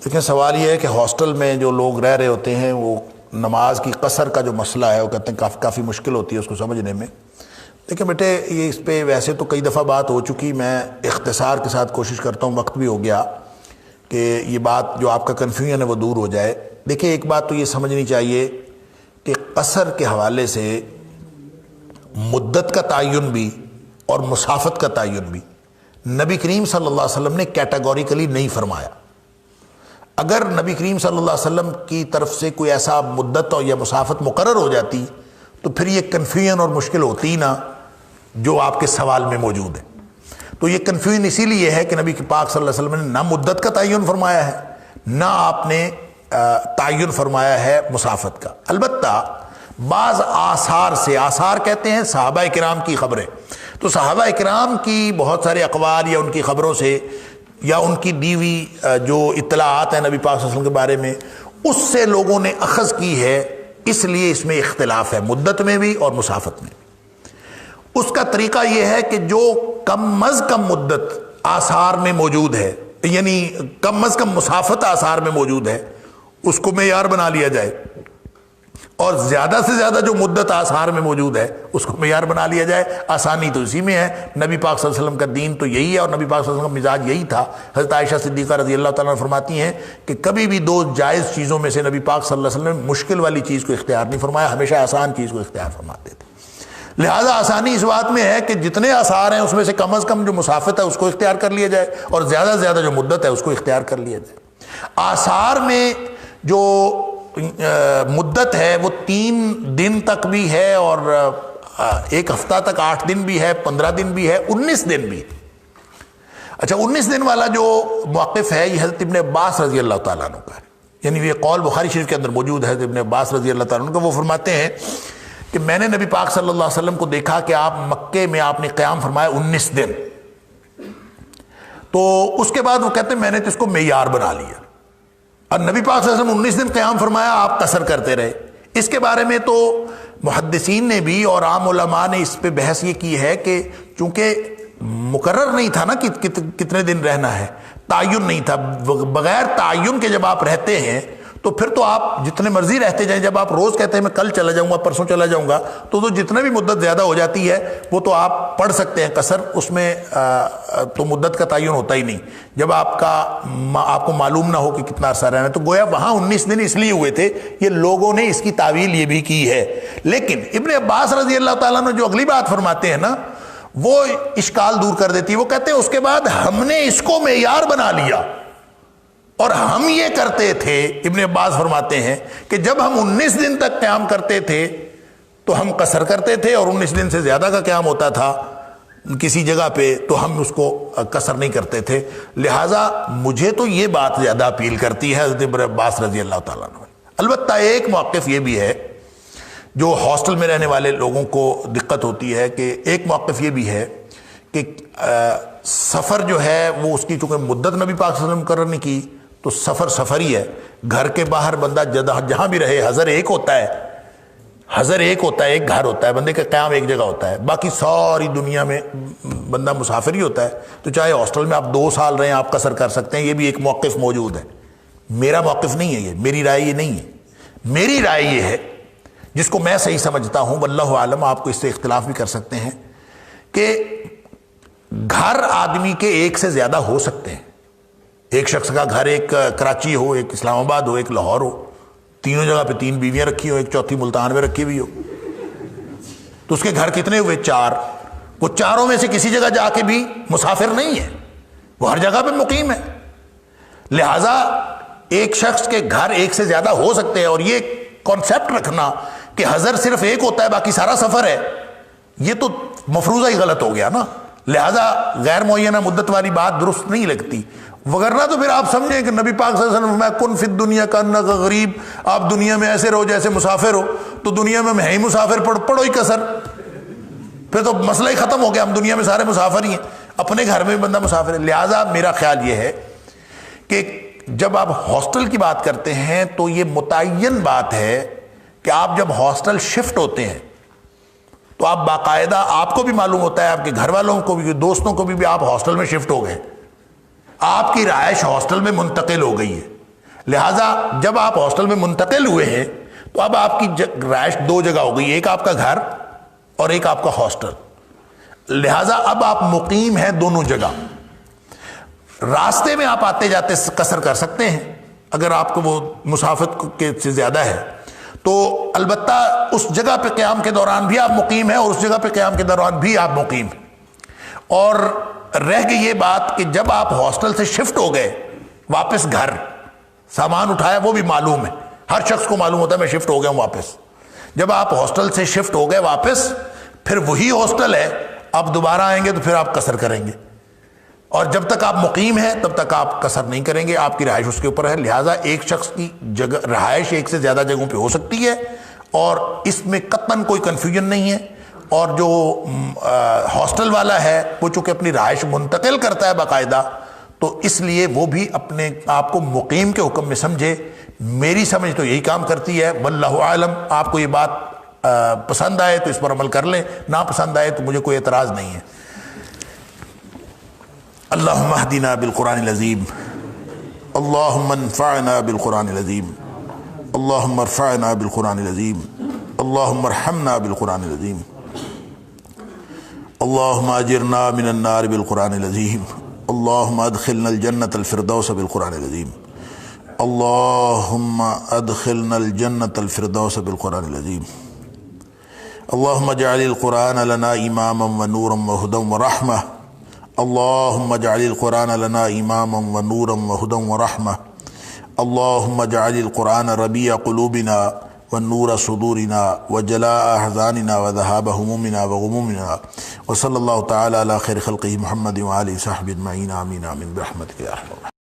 دیکھیں سوال یہ ہے کہ ہاسٹل میں جو لوگ رہ رہے ہوتے ہیں وہ نماز کی قصر کا جو مسئلہ ہے وہ کہتے ہیں کافی مشکل ہوتی ہے اس کو سمجھنے میں. دیکھیں بیٹے یہ اس پہ ویسے تو کئی دفعہ بات ہو چکی، میں اختصار کے ساتھ کوشش کرتا ہوں، وقت بھی ہو گیا کہ یہ بات جو آپ کا کنفیوژن ہے وہ دور ہو جائے. دیکھیں ایک بات تو یہ سمجھنی چاہیے کہ قصر کے حوالے سے مدت کا تعین بھی اور مسافت کا تعین بھی نبی کریم صلی اللہ علیہ وسلم نے کیٹاگوریکلی نہیں فرمایا. اگر نبی کریم صلی اللہ علیہ وسلم کی طرف سے کوئی ایسا مدت یا مسافت مقرر ہو جاتی تو پھر یہ کنفیوژن اور مشکل ہوتی نا جو آپ کے سوال میں موجود ہے. تو یہ کنفیوژن اسی لیے ہے کہ نبی پاک صلی اللہ علیہ وسلم نے نہ مدت کا تعین فرمایا ہے نہ آپ نے تعین فرمایا ہے مسافت کا. البتہ بعض آثار سے، آثار کہتے ہیں صحابہ کرام کی خبریں، تو صحابہ کرام کی بہت سارے اقوال یا ان کی خبروں سے یا ان کی دی ہوئی جو اطلاعات ہیں نبی پاک صلی اللہ علیہ وسلم کے بارے میں، اس سے لوگوں نے اخذ کی ہے. اس لیے اس میں اختلاف ہے مدت میں بھی اور مسافت میں. اس کا طریقہ یہ ہے کہ جو کم از کم مدت آثار میں موجود ہے، یعنی کم از کم مسافت آثار میں موجود ہے، اس کو معیار بنا لیا جائے، اور زیادہ سے زیادہ جو مدت آثار میں موجود ہے اس کو معیار بنا لیا جائے. آسانی تو اسی میں ہے. نبی پاک صلی اللہ علیہ وسلم کا دین تو یہی ہے اور نبی پاک صلی اللہ علیہ وسلم کا مزاج یہی تھا. حضرت عائشہ صدیقہ رضی اللہ تعالیٰ عنہ فرماتی ہیں کہ کبھی بھی دو جائز چیزوں میں سے نبی پاک صلی اللہ علیہ وسلم نے مشکل والی چیز کو اختیار نہیں فرمایا، ہمیشہ آسان چیز کو اختیار فرماتے تھے. لہذا آسانی اس بات میں ہے کہ جتنے آثار ہیں اس میں سے کم از کم جو مسافت ہے اس کو اختیار کر لیا جائے اور زیادہ سے زیادہ جو مدت ہے اس کو اختیار کر لیا جائے. آثار میں جو مدت ہے وہ 3 دن تک بھی ہے اور 1 ہفتہ تک، 8 دن بھی ہے، 15 دن بھی ہے، 19 دن بھی. اچھا 19 دن والا جو موقف ہے یہ حضرت ابن عباس رضی اللہ تعالیٰ عنہ کا ہے، یعنی یہ قول بخاری شریف کے اندر موجود ہے. حضرت ابن عباس رضی اللہ تعالیٰ عنہ کا وہ فرماتے ہیں کہ میں نے نبی پاک صلی اللہ علیہ وسلم کو دیکھا کہ آپ مکے میں آپ نے قیام فرمایا 19 دن. تو اس کے بعد وہ کہتے ہیں میں نے تو اس کو معیار بنا لیا، اور نبی پاک صلی اللہ علیہ وسلم 19 دن قیام فرمایا، آپ قصر کرتے رہے. اس کے بارے میں تو محدثین نے بھی اور عام علماء نے اس پہ بحث یہ کی ہے کہ چونکہ مقرر نہیں تھا نا کہ کتنے دن رہنا ہے، تعین نہیں تھا. بغیر تعین کے جب آپ رہتے ہیں تو پھر تو آپ جتنے مرضی رہتے جائیں. جب آپ روز کہتے ہیں میں کل چلا جاؤں گا، پرسوں چلا جاؤں گا، تو جتنے بھی مدت زیادہ ہو جاتی ہے وہ تو آپ پڑھ سکتے ہیں قصر، اس میں تو مدت کا تعین ہوتا ہی نہیں جب آپ کو معلوم نہ ہو کہ کتنا عرصہ رہنا ہے. تو گویا وہاں 19 دن اس لیے ہوئے تھے. یہ لوگوں نے اس کی تعویل یہ بھی کی ہے. لیکن ابن عباس رضی اللہ تعالیٰ نے جو اگلی بات فرماتے ہیں نا وہ اشکال دور کر دیتی ہے. وہ کہتے ہیں اس کے بعد ہم نے اس کو معیار بنا لیا اور ہم یہ کرتے تھے. ابن عباس فرماتے ہیں کہ جب ہم 19 دن تک قیام کرتے تھے تو ہم قصر کرتے تھے، اور 19 دن سے زیادہ کا قیام ہوتا تھا کسی جگہ پہ تو ہم اس کو قصر نہیں کرتے تھے. لہٰذا مجھے تو یہ بات زیادہ اپیل کرتی ہے حضرت ابن عباس رضی اللہ تعالیٰ عنہ. البتہ ایک موقف یہ بھی ہے جو ہاسٹل میں رہنے والے لوگوں کو دقت ہوتی ہے، کہ ایک موقف یہ بھی ہے کہ سفر جو ہے وہ اس کی چونکہ مدت نبی پاک صلی اللہ علیہ وسلم مقرر نہیں کی تو سفر ہی ہے. گھر کے باہر بندہ جہاں بھی رہے حضر ایک ہوتا ہے، ایک گھر ہوتا ہے، بندے کا قیام ایک جگہ ہوتا ہے. باقی ساری دنیا میں بندہ مسافر ہی ہوتا ہے. تو چاہے ہاسٹل میں آپ 2 سال رہیں آپ قصر کر سکتے ہیں. یہ بھی ایک موقف موجود ہے. میرا موقف نہیں ہے، یہ میری رائے یہ نہیں ہے. میری رائے یہ ہے جس کو میں صحیح سمجھتا ہوں، واللہ عالم، آپ کو اس سے اختلاف بھی کر سکتے ہیں، کہ گھر آدمی کے ایک سے زیادہ ہو سکتے ہیں. ایک شخص کا گھر ایک کراچی ہو، ایک اسلام آباد ہو، ایک لاہور ہو، تینوں جگہ پہ 3 بیویاں رکھی ہو، ایک چوتھی ملتان میں رکھی ہوئی ہو. تو اس کے گھر کتنے ہوئے؟ 4. وہ چاروں میں سے کسی جگہ جا کے بھی مسافر نہیں ہے، وہ ہر جگہ پہ مقیم ہے. لہذا ایک شخص کے گھر ایک سے زیادہ ہو سکتے ہیں. اور یہ کانسیپٹ رکھنا کہ حضر صرف ایک ہوتا ہے باقی سارا سفر ہے، یہ تو مفروضہ ہی غلط ہو گیا نا. لہذا غیر معینہ مدت والی بات درست نہیں لگتی. وگرنہ تو پھر آپ سمجھیں کہ نبی پاک صلی اللہ علیہ وسلم میں کن فی الدنیا کانک غریب، آپ دنیا میں ایسے رہو جیسے مسافر ہو. تو دنیا میں ہے ہی مسافر، پڑھو ہی قصر، پھر تو مسئلہ ہی ختم ہو گیا. ہم دنیا میں سارے مسافر ہی ہیں، اپنے گھر میں بھی بندہ مسافر ہے. لہذا میرا خیال یہ ہے کہ جب آپ ہاسٹل کی بات کرتے ہیں تو یہ متعین بات ہے کہ آپ جب ہاسٹل شفٹ ہوتے ہیں تو آپ باقاعدہ، آپ کو بھی معلوم ہوتا ہے، آپ کے گھر والوں کو بھی، دوستوں کو بھی آپ ہاسٹل میں شفٹ ہو گئے، آپ کی رہائش ہاسٹل میں منتقل ہو گئی ہے. لہٰذا جب آپ ہاسٹل میں منتقل ہوئے ہیں تو اب آپ کی رہائش دو جگہ ہو گئی، ایک آپ کا گھر اور ایک آپ کا ہاسٹل، لہٰذا اب آپ مقیم ہیں دونوں جگہ۔ راستے میں آپ آتے جاتے قصر کر سکتے ہیں اگر آپ کو وہ مسافت کے سے زیادہ ہے، تو البتہ اس جگہ پہ قیام کے دوران بھی آپ مقیم ہیں اور اس جگہ پہ قیام کے دوران بھی آپ مقیم ہیں۔ اور رہ گئی یہ بات کہ جب آپ ہاسٹل سے شفٹ ہو گئے واپس گھر، سامان اٹھایا، وہ بھی معلوم ہے، ہر شخص کو معلوم ہوتا ہے میں شفٹ ہو گیا ہوں واپس۔ جب آپ ہاسٹل سے شفٹ ہو گئے واپس، پھر وہی ہاسٹل ہے، آپ دوبارہ آئیں گے تو پھر آپ قصر کریں گے، اور جب تک آپ مقیم ہیں تب تک آپ قصر نہیں کریں گے، آپ کی رہائش اس کے اوپر ہے۔ لہٰذا ایک شخص کی جگہ رہائش ایک سے زیادہ جگہوں پہ ہو سکتی ہے، اور اس میں قطعاً کوئی کنفیوژن نہیں ہے۔ اور جو ہاسٹل والا ہے وہ چونکہ اپنی رہائش منتقل کرتا ہے باقاعدہ، تو اس لیے وہ بھی اپنے آپ کو مقیم کے حکم میں سمجھے۔ میری سمجھ تو یہی کام کرتی ہے، واللہ عالم۔ آپ کو یہ بات پسند آئے تو اس پر عمل کر لیں، نہ پسند آئے تو مجھے کوئی اعتراض نہیں ہے۔ اللہم اہدنا بالقرآن العظیم، اللہم انفعنا بالقرآن العظیم، اللہم ارفعنا بالقرآن العظیم، اللہم ارحمنا بالقرآن العظیم، اللہم اجرنا من النار بالقرآن العظیم، اللہم ادخلنا الجنة الفردوس بالقرآن العظیم، اللہم ادخلنا الجنة الفردوس بالقرآن العظیم، اللہم اجعل القرآن لنا اماما ونورا وہدى ورحمة، اللہم اجعل القرآن لنا اماما ونورا وہدى ورحمة، اللہم اجعل القرآن ربیع قلوبنا ونور صدورنا وجلاء احزاننا وذهاب همومنا وغمومنا، وصلی اللہ تعالی علی خیر خلقہ محمد وآلہ وصحبہ اجمعین، آمین آمین برحمتک یا ارحم الراحمین۔